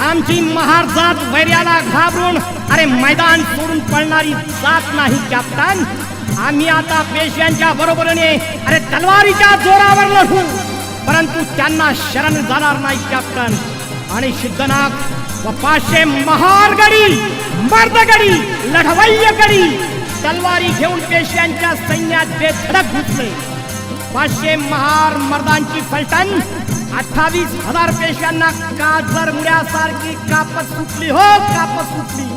आमची महार जात वैर्याला घाबरून अरे मैदान सोडून पळणारी जात नाही कॅप्टन. आम्ही आता पेशव्यांच्या बरोबरीने अरे तलवारीच्या जोरावर लढू, परंतु त्यांना शरण जाणार नाही कॅप्टन. आणि सिद्धनाक व 500 महार गडी, मर्दगडी, लढवय्य गडी तलवारी घेऊन पेशव्यांच्या सैन्यात बेधडक घुसले. 500 महार मर्दांची फलटण 28,000 पेशव्यांना काजर मुळ्यासारखी कापत सुटली, हो कापत सुटली.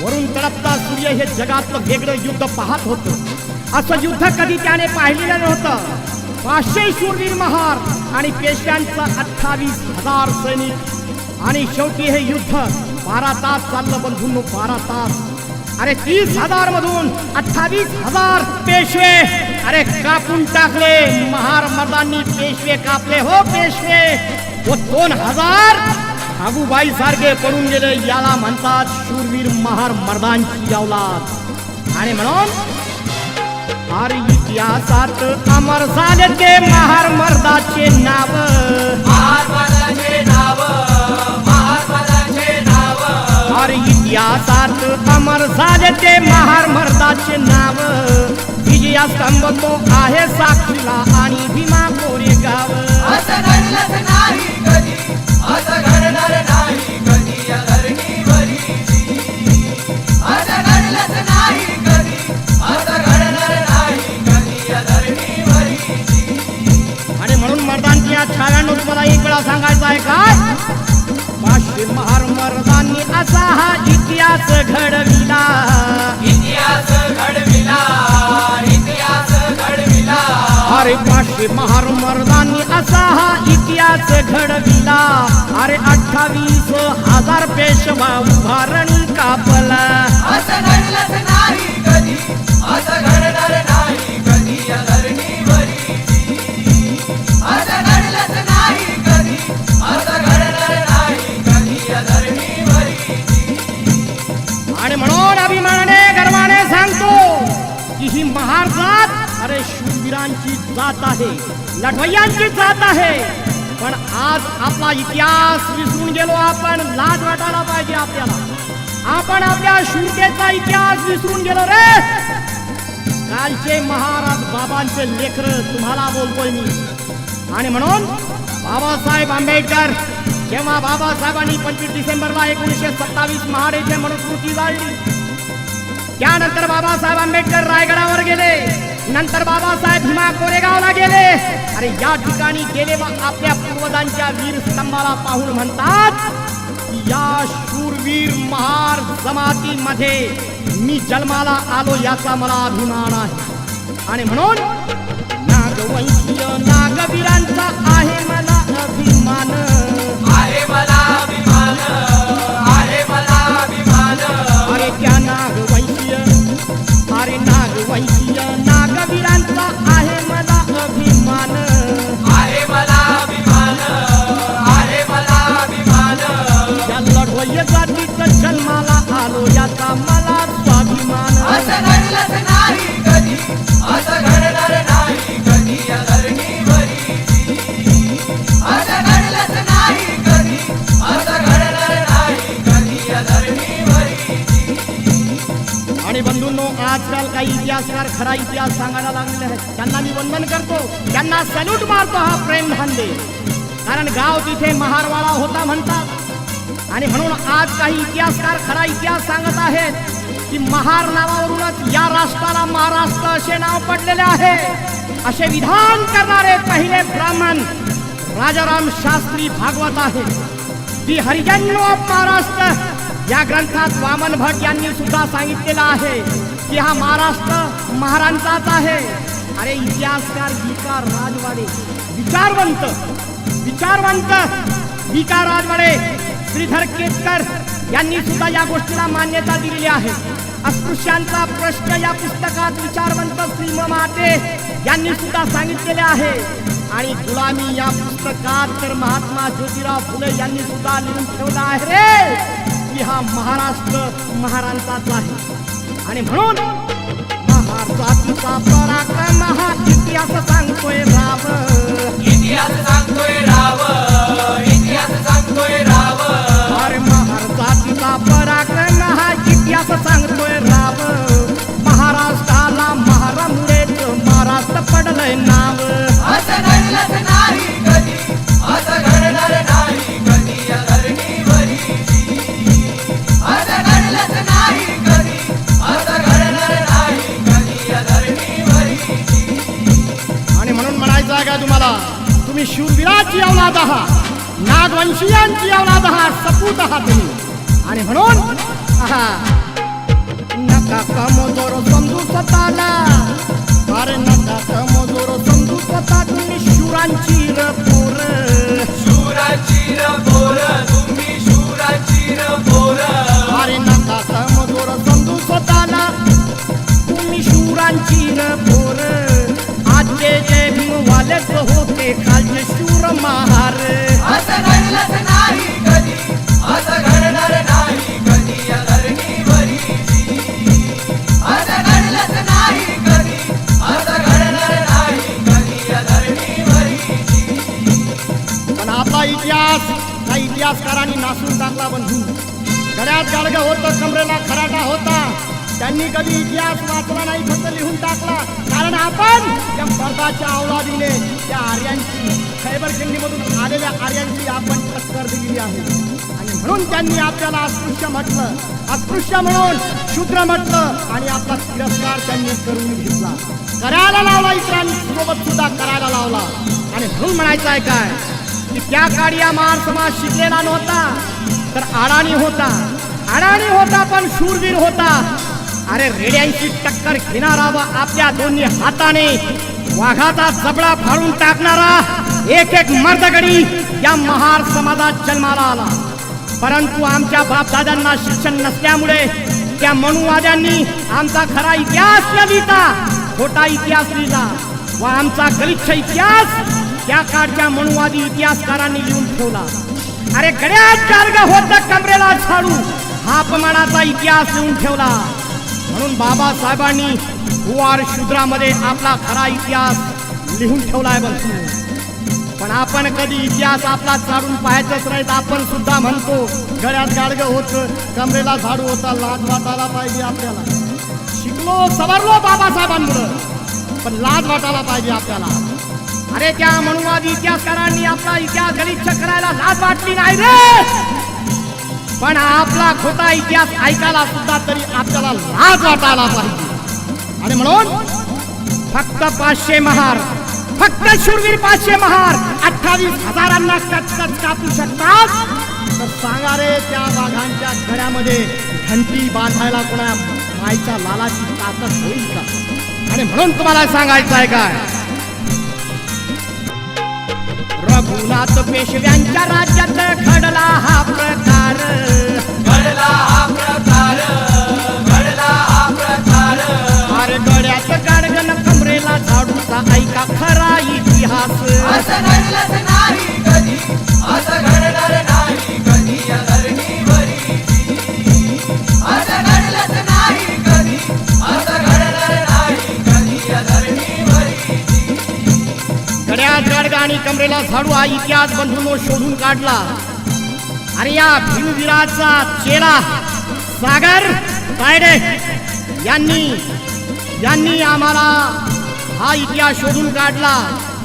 वरून तडपता सूर्य हे जगातलं वेगळं युद्ध पाहत होतं. असं युद्ध कधी त्याने पाहिलेलं नव्हतं. 500 शूरवीर महार आणि पेशव्यांचं 28,000 सैनिक आणि शेवटी हे युद्ध 12 तास चाललं बंधूंनो, 12 तास. अरे 30,000 मधून 28,000 पेशवे अरे कापून टाकले. महार मर्दांनी पेशवे कापले, हो पेशवे. व 2,000 आगूबाई सारखे पडून गेले. याला म्हणतात शूरवीर महार मर्दांची औलाद. आणि म्हणून अरे इतिहासात अमर झाले ते महार मर्दाचे नाव, महात्माचे नाव, महात्माचे नाव. अरे इतिहासात अमर झाले ते महार मर्दाचे नाव. विजया स्तंभ तो आहे साक्षीला आणि भीमा कोरेगाव. असं घडलंच नाही कधी, असं घडणार नाही कधी या धरणीवरी. असं घडलंच नाही कधी, असं घडणार नाही कधी या धरणीवरी. आणि म्हणून मर्दांची या छाव्यांनो तुम्हाला एक वेळा सांगायचं आहे काय? 500 महार मर्दांनी असा हा इतिहास घडविला. इतिहास घडविला, इतिहास घडविला. अरे 500 महार मर्दांनी असा हा इतिहास घडविला. अरे 28,000 पेशवा उभारणी कापला. असं घडलंच नाही कधी, असं घडणार नाही कधी या धरणीवरी. असं घडलंच नाही कधी, असं घडणार नाही कधी या धरणीवरी. आणि म्हणून अभिमानाने गर्वाने सांगतो की ही महार जात अरे शूरवीरांची जात आहे, लढवय्यांची जात आहे. पण आज आपला इतिहास विसरून गेलो आपण. लाज वाटायला पाहिजे आपल्याला. आपण आपल्या शूरतेचा इतिहास विसरून गेलो रे. कालचे महाराज बाबांचे लेकर तुम्हाला बोलतोय मी. आणि म्हणून बाबासाहेब आंबेडकर जेव्हा बाबासाहेबांनी 25 डिसेंबरला 1927 महाड येथे मनुस्मृती जाळली, त्यानंतर बाबासाहेब आंबेडकर रायगडावर गेले. नंतर बाबासाहेब भीमा कोरेगावला गेले. अरे या ठिकाणी गेले व आपल्या पूर्वजांच्या वीर स्तंभाला पाहून म्हणतात की या शूरवीर महार जमातीमध्ये मी जन्माला आलो याचा मला अभिमान आहे. आणि म्हणून नागवंशीय नागवीरांचा आहे मला अभिमान आहे मला अभिमान आहे मला अभिमान अरे त्या नागवंशीय अरे नागवंशीय नागवीरांचा आहे मला अभिमान आहे मला अभिमान आहे मला अभिमान त्या लढवय्य जातीचं जन्माला आलो याचा मला स्वाभिमान असं घडलंच नाही कधी असं घडणार नाही कधी या धरणीवरी असं घडलंच नाही कधी असं घडणार नाही कधी या धरणीवरी आणि बंधूंनो आजकाल काही इतिहासकार खरा इतिहास सांगायला लागलेले आहेत त्यांना मी वंदन करतो त्यांना सॅल्यूट मारतो हा प्रेम धांदे कारण गाव तिथे महारवाडा होता म्हणतात आणि म्हणून आज काही इतिहासकार खरा इतिहास सांगत आहेत की महार नावावरूनच या राष्ट्राला महाराष्ट्र असे नाव पडलेले आहे असे विधान करणारे पहिले ब्राह्मण राजाराम शास्त्री भागवत आहे दी हरिजन ऑफ महाराष्ट्र या ग्रंथात वामन भट यांनी सुद्धा सांगितलेलं आहे की हा महाराष्ट्र महारांचाच आहे अरे इतिहासकार विकार राजवाडे विचारवंत विकार राजवाडे श्रीधर केतकर यांनी सुद्धा या गोष्टीला मान्यता दिलेली आहे अस्पृश्यांचा प्रश्न या पुस्तकात विचारवंत श्री म माटे यांनी सुद्धा सांगितलेले आहे आणि गुलामी या पुस्तकात तर महात्मा ज्योतिराव फुले यांनी सुद्धा लिहून ठेवला आहे रे की हा महाराष्ट्र महारांचाच आहे आणि म्हणून महार जातीचा पराक्रम हा इतिहास सांगतोय राव इतिहास सांगतोय राव इतिहास सांगतोय राव अरे महार जातीचा पराक्रम हा इतिहास सांगतोय राव महाराष्ट्राला महारामुळेच महाराष्ट्र पडलंय नाव असं घडलंच नाही कधी असं घडणार नाही कधी या धरणीवरी असं घडलंच नाही कधी असं घडणार नाही कधी या धरणीवरी आणि म्हणून म्हणायचं आहे का तुम्हाला तुम्ही शूरवीराची औलाद आहात नागवंशीयांची औलाद आहात सपूत आहात तुम्ही आणि म्हणून नका कमजोर समजू स्वतःला अरे नका कमजोर समजू स्वतः तुम्ही शूरांची पोर शूराची र पोर तुम्ही शूराची र पोर अरे नका कमजोर समजू स्वतःला तुम्ही शूरांची पोर आजचे जे भीमवालेच होते कालचे शूर महार असं घडलंच नाही कधी असं घडणार नाही कधी या धरणीवरी असं घडलंच नाही कधी असं घडणार नाही कधी या धरणीवरी पण आपला इतिहास त्या इतिहासकारांनी नासून टाकला बंधू गळ्यात गाडगं होतं कमरेला खराटा होता त्यांनी कधी इतिहास वाचला नाही फक्त लिहून टाकला कारण आपण त्या स्पर्धाच्या अवलादीने त्या आर्यांची खैबर खिंडीमधून आलेल्या आर्यांची आपण टक्कर दिलेली आहे आणि म्हणून त्यांनी आपल्याला अस्पृश्य म्हटलं अस्पृश्य म्हणून शूद्र म्हटलं आणि आपला तिरस्कार त्यांनी करून घेतला करायला लावला इतरांसोबत सुद्धा करायला लावला आणि म्हणून म्हणायचं आहे काय की त्या काळी हा महार समाज शिकलेला नव्हता तर अडाणी होता पण शूरवीर होता अरे रेड्यांची टक्कर घेणारा व आपल्या दोन्ही हाताने वाघाचा जबडा फाडून टाकणारा एक एक मर्दगडी या महार समाजात जन्माला आला परंतु आमच्या बापदादांना शिक्षण नसल्यामुळे त्या मनुवाद्यांनी आमचा खरा इतिहास न लिहिता खोटा इतिहास लिहिला व आमचा गलिच्छ इतिहास त्या काळच्या मनुवादी इतिहासकारांनी लिहून ठेवला अरे गड्यात गाडगं होतं कमरेला झाडू हा अपमानाचा इतिहास लिहून ठेवला म्हणून बाबासाहेबांनी गुवार शूद्रामध्ये आपला खरा इतिहास लिहून ठेवलाय बंधू पण आपण कधी इतिहास आपला चाडून पाहायचंच नाही आपण सुद्धा म्हणतो गळ्यात गाडगं होतं कमरेला झाडू होता लाज वाटायला पाहिजे आपल्याला शिकलो सवरलो बाबासाहेबांमुळं पण लाज वाटायला पाहिजे आपल्याला अरे त्या मनुवादी इतिहासकारांनी आपला इतिहास गलिच्छ करायला लाज वाटली नाही रे पण आपला खोटा इतिहास ऐकायला सुद्धा तरी आपल्याला लाज वाटायला पाहिजे आणि म्हणून फक्त 500 महार फक्त शूरवीर 500 महार 28,000 कचकच कापू शकतात तर सांगा रे त्या वाघांच्या गळ्यामध्ये घंटी बांधायला कोणा मायच्या लालाची ताकद होईल का आणि म्हणून तुम्हाला सांगायचं आहे काय रघुनाथ पेशव्यांच्या राज्यात घडला हा प्रकार. घडला हा प्रकार, घडला हा प्रकार. अरे गड्यात गाडगन कमरेला झाडूचा ऐका खरा इतिहास. असं घडलंच नाही कधी, असं घडणार नाही कधी या धरणीवरी. असं घडलंच नाही कधी, असं घडणार नाही कधी या धरणीवरी. गड्यात गाडगा आणि कमरेला झाडू हा इतिहास बंधूंनो शोधून काढला. अरे या भीमवीराचा चेला सागर तायडे यांनी आम्हाला हा इतिहास शोधून काढला.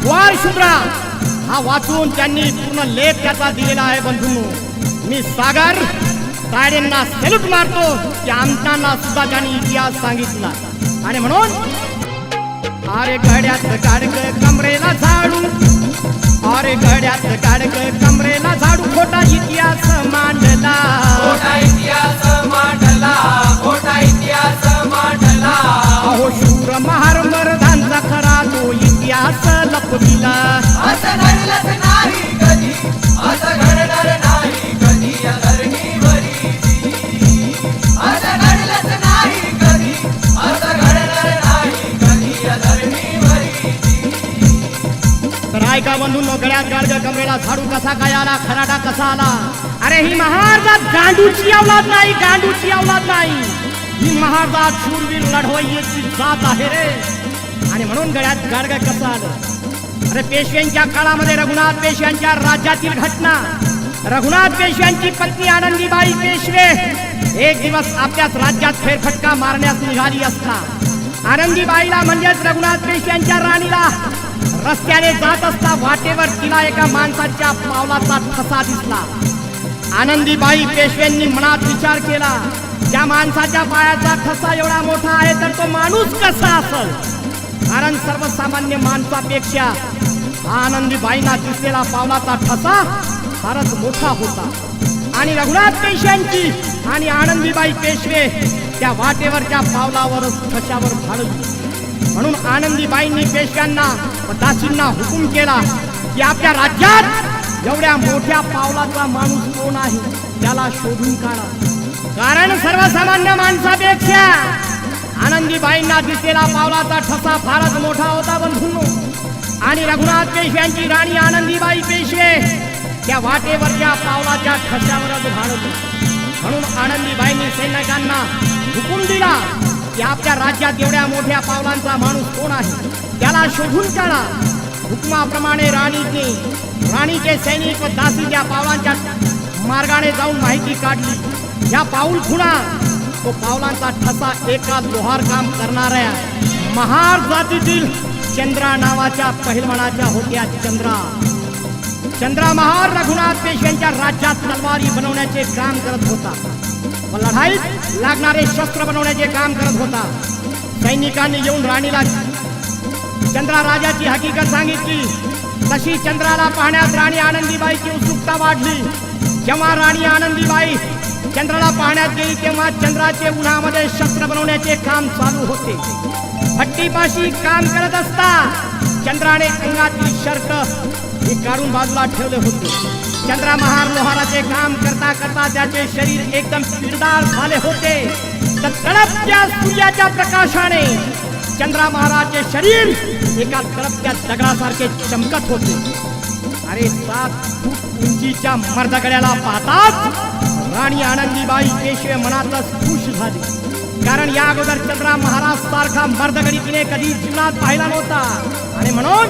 वार शुभ्रा हा वाचून त्यांनी पूर्ण लेख त्याचा दिलेला आहे. बंधूंनो, मी सागर तायडेंना सॅल्यूट मारतो की आमच्याना सुद्धा त्यांनी इतिहास सांगितला. आणि म्हणून अरे गड्यात गाडग कमरेला झाडू, अरे गड्यात गाडग कमरेला झाडू खोटा इतिहास मांडला. खोटा इतिहास मांडला, खोटा इतिहास मांडला. अहो शूर महार मर्दांचा खरा तो इतिहास लपविला. असं घडलंच नाही कधी, असं घडणार नाही कधी या धरणीवरी. असं घडलंच नाही कधी, असं घडणार नाही कधी या धरणीवरी. तर ऐका बंधूंनो, गळ्यात गाडग कमरेला झाडू कसा काय आला, खराडा कसा आला. अरे ही महाराजात गांडूची औलाद नाही, गांडूची औलाद नाही. ही महाराजात शूरवीर लढवय्याची जात आहे रे. आणि म्हणून गळ्यात गाडग कसं आलं. अरे पेशव्यांच्या काळामध्ये रघुनाथ पेशव्यांच्या राज्यातील घटना. रघुनाथ पेशव्यांची पत्नी आनंदीबाई पेशवे एक दिवस आपल्याच राज्यात फेरफटका मारण्यास निघाली असता आनंदीबाईला म्हणजेच रघुनाथ पेशव्यांच्या राणीला रस्त्याने जात असता वाटेवर तिला एका माणसाच्या पावलाचा ठसा दिसला. आनंदीबाई पेशव्यांनी मनात विचार केला, त्या माणसाच्या पायाचा ठसा एवढा मोठा आहे तर तो माणूस कसा असेल. कारण सर्वसामान्य माणसापेक्षा आनंदीबाईंना दिसलेला पावलाचा ठसा फारच मोठा होता. आणि रघुनाथ पेशव्यांची आणि आनंदीबाई पेशवे त्या वाटेवरच्या पावलावरच ठशावर भाळली. म्हणून आनंदीबाईंनी पेशव्यांना व दासींना हुकूम केला की आपल्या राज्यात एवढ्या मोठ्या पावलाचा माणूस कोण आहे त्याला शोधून काढा. कारण सर्वसामान्य माणसापेक्षा आनंदीबाईंना दिसलेला पावलाचा ठसा फारच मोठा होता बंधूंनो. आणि रघुनाथ पेशव्यांची राणी आनंदीबाई पेशवे त्या वाटेवरच्या पावलाच्या ठशावरच भाळली. म्हणून आनंदीबाईंनी सैनिकांना हुकूम दिला की आपल्या राज्यात एवढ्या मोठ्या पावलांचा माणूस कोण आहे त्याला शोधून काढा. हुकमाप्रमाणे राणीचे सैनिक व दासी त्या पावलांच्या मार्गाने जाऊन माहिती काढली. या पाऊल खुणा तो पावलांचा ठसा एका लोहार काम करणाऱ्या महार जातीतील चंद्रा नावाच्या पहिलवानाच्या होत्या. चंद्रा महार रघुनाथ पेशव्यांच्या राज्यात तलवारी बनवण्याचे काम करत होता व लढाईत लागणारे शस्त्र बनवण्याचे काम करत होता. सैनिकांनी येऊन राणीला चंद्रा राजाची हकीकत सांगितली. तशी चंद्राला पाहण्यास राणी आनंदीबाईची उत्सुकता वाढली. जेव्हा राणी आनंदीबाई चंद्राला पाहण्यात गेली तेव्हा चंद्राचे उन्हामध्ये शस्त्र बनवण्याचे काम चालू होते. भट्टीपाशी काम करत असता चंद्राने अंगातील शर्ट हे काढून बाजूला ठेवले होते. चंद्रा महार लोहाराचे काम करता करता त्याचे शरीर एकदम पिळदार झाले होते. तर तळपत्या सूर्याच्या प्रकाशाने चंद्रा महाराजचे शरीर एका तळपत्या दगडासारखे चमकत होते. अरे 7 फूट उंचीच्या मर्दगड्याला पाहताच राणी आनंदीबाई पेशवे मनातच खुश झाली. कारण या अगोदर चंद्रा महाराज सारखा मर्दगडी तिने कधी जीवनात पाहिला नव्हता. आणि म्हणून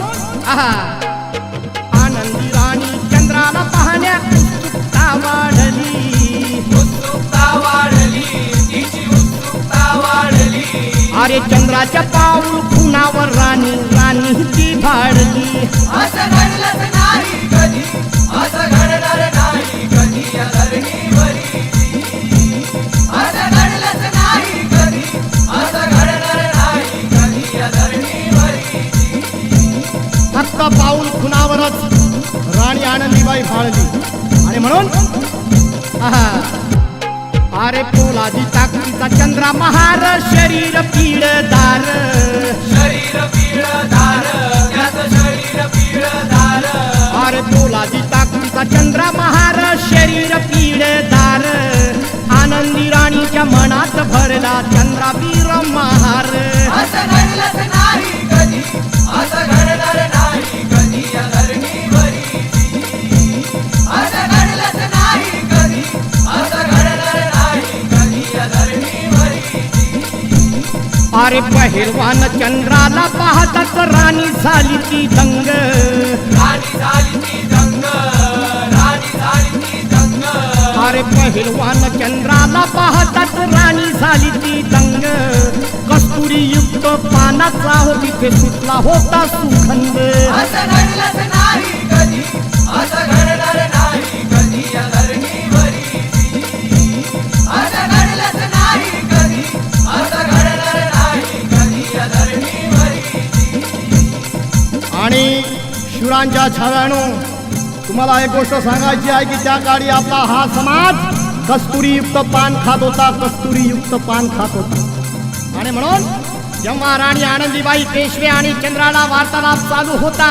आनंदी राणी चंद्राला पाहण्या उत्सुकता वाढली. उत्सुकता वाढली, तिची उत्सुकता वाढली. अरे चंद्राच्या पाऊल खुणावर राणी ती भाडली. असं घडलंच नाही कधी, असं घडणार नाही कधी या धरणीवरी. असं घडलंच नाही कधी, असं घडणार नाही कधी या धरणीवरी. फक्त पाऊल खुणावरच राणी आनंदीबाई भाळली. आणि म्हणून अरे पोलादी ताकदीचा चंद्रा महार शरीर पीळदार. शरीर पीळदार, त्याचं शरीर पीळदार. अरे दिसला चंद्र महार शरीर पिळदार आनंदी राणीच्या मनात भरला चंद्रावीर महार असं घडलंच नाही कधी असं घडणार नाही कधी या धरणीवरी असं घडलंच नाही कधी असं घडणार नाही कधी या धरणीवरी अरे पहिलवान चंद्राला पाहताच राणी झाली ती दंग राणी झाली ती दंग राणी झाली ती दंग अरे पहिलवान चंद्राला पाहताच राणी झाली ती दंग कस्तुरी युक्त पानाचा हो तिथे सुटला होता सुगंध असं घडलंच नाही कधी असं घडणार नाही कधी या धरणीवरी असं घडलंच नाही कधी असं घडणार नाही कधी या धरणीवरी आणि शिवरांच्या छाव्यानो तुम्हाला एक गोष्ट सांगायची आहे की त्या काळी आपला हा समाज कस्तुरीयुक्त पान खात होता कस्तुरीयुक्त पान खात होता आणि म्हणून जेव्हा राणी आनंदीबाई पेशवे आणि चंद्राला वार्तालाप चालू होता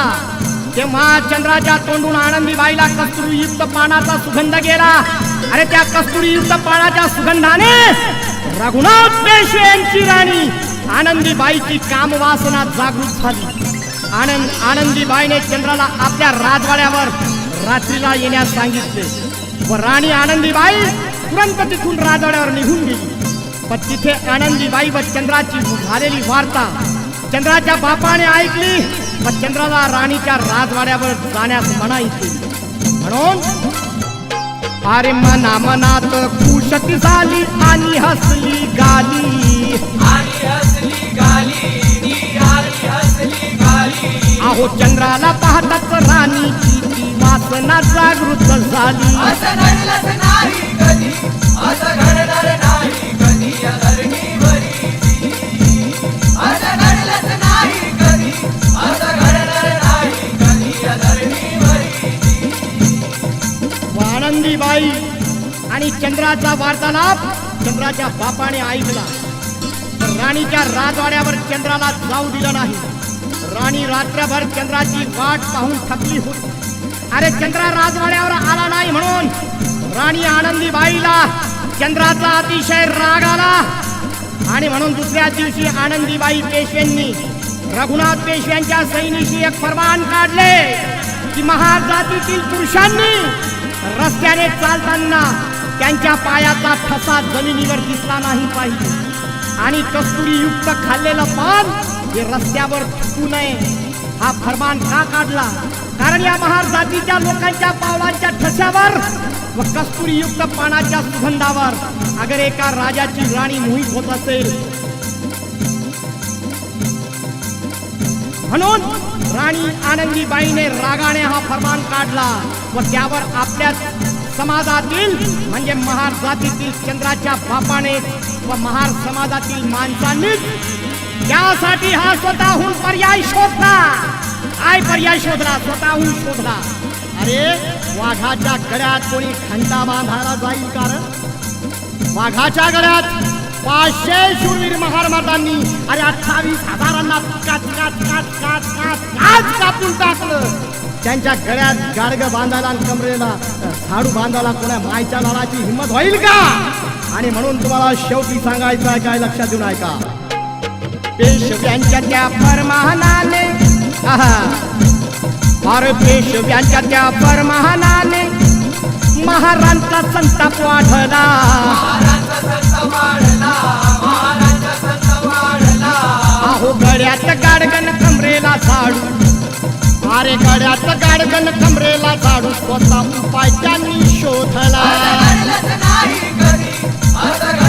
तेव्हा चंद्राच्या तोंडून आनंदीबाईला कस्तुरीयुक्त पानाचा सुगंध गेला अरे त्या कस्तुरीयुक्त पानाच्या सुगंधाने रघुनाथ पेशवे यांची राणी आनंदीबाईची कामवासना जागृत झाली आनंदीबाईने चंद्राला आपल्या राजवाड्यावर रात्रीला येण्यास सांगितले व राणी आनंदीबाई तुरंत तिथून राजवाड्यावर निघून गेली पण तिथे आनंदीबाई व चंद्राची झालेली वार्ता चंद्राच्या बापाने ऐकली व चंद्राला राणीच्या राजवाड्यावर जाण्यास मनाई केली म्हणून अरे मना मनात खुशती झाली आणि हसली गाली आणि हसली गाली ती आली हसली गाली अहो चंद्राला पाहताच राणीची ती वासना जागृत झाली असं घडलंच नाही कधी असं घडणार नाही कधी या धरणीवरी असं घडलंच नाही कधी असं घडणार नाही कधी या धरणीवरी आनंदीबाई आणि चंद्राचा वार्तालाप चंद्राच्या बापाने ऐकला पण राणीच्या राजवाड्यावर चंद्राला जाऊ दिलं नाही राणी रात्रभर चंद्राची वाट पाहून थकली होती अरे चंद्रा राजवाड्यावर आला नाही म्हणून राणी आनंदीबाईला चंद्राचा अतिशय राग आला आणि म्हणून दुसऱ्या दिवशी आनंदीबाई पेशव्यांनी रघुनाथ पेशव्यांच्या सैनिशी एक फरमान काढले की महार जातीतील पुरुषांनी रस्त्याने चालताना त्यांच्या पायाचा ठसा जमिनीवर दिसला नाही पाहिजे आणि कस्तुरीयुक्त खाल्लेलं पान हे रस्त्यावर थुकू नये हा फरमान का काढला कारण या महार जातीच्या लोकांच्या पावलांच्या ठश्यावर व कस्तुरीयुक्त पानाच्या सुगंधावर अगर एका राजाची राणी मोहित होत असेल म्हणून राणी आनंदीबाईने रागाने हा फरमान काढला व त्यावर आपल्या समाजातील म्हणजे महार जातीतील चंद्राच्या बापाने व महार समाजातील माणसांनीच त्यासाठी हा स्वतःहून पर्याय शोधला काय पर्याय शोधला स्वतःहून शोधला अरे वाघाच्या गळ्यात कोणी खंडा बांधायला जाईल कारण वाघाच्या गळ्यात 500 शूरवीर महार मातांनी अरे 28,000 कापून टाकलं त्यांच्या गळ्यात गाडग बांधायला आणि कमरेला झाडू बांधायला कोणा मायच्या लालाची हिंमत होईल का आणि म्हणून तुम्हाला शेवटी सांगायचं आहे काय लक्षात देऊन ऐका पेशव्यांच्या त्या फरमानाने अरे पेशव्यांच्या त्या फरमानाने महारांचा संताप वाढला अहो गळ्यात गाडगन कमरेला झाडू अरे गळ्यात गाडगन कमरेला झाडू स्वतः उपाय त्यांनी शोधला नाही कधी असं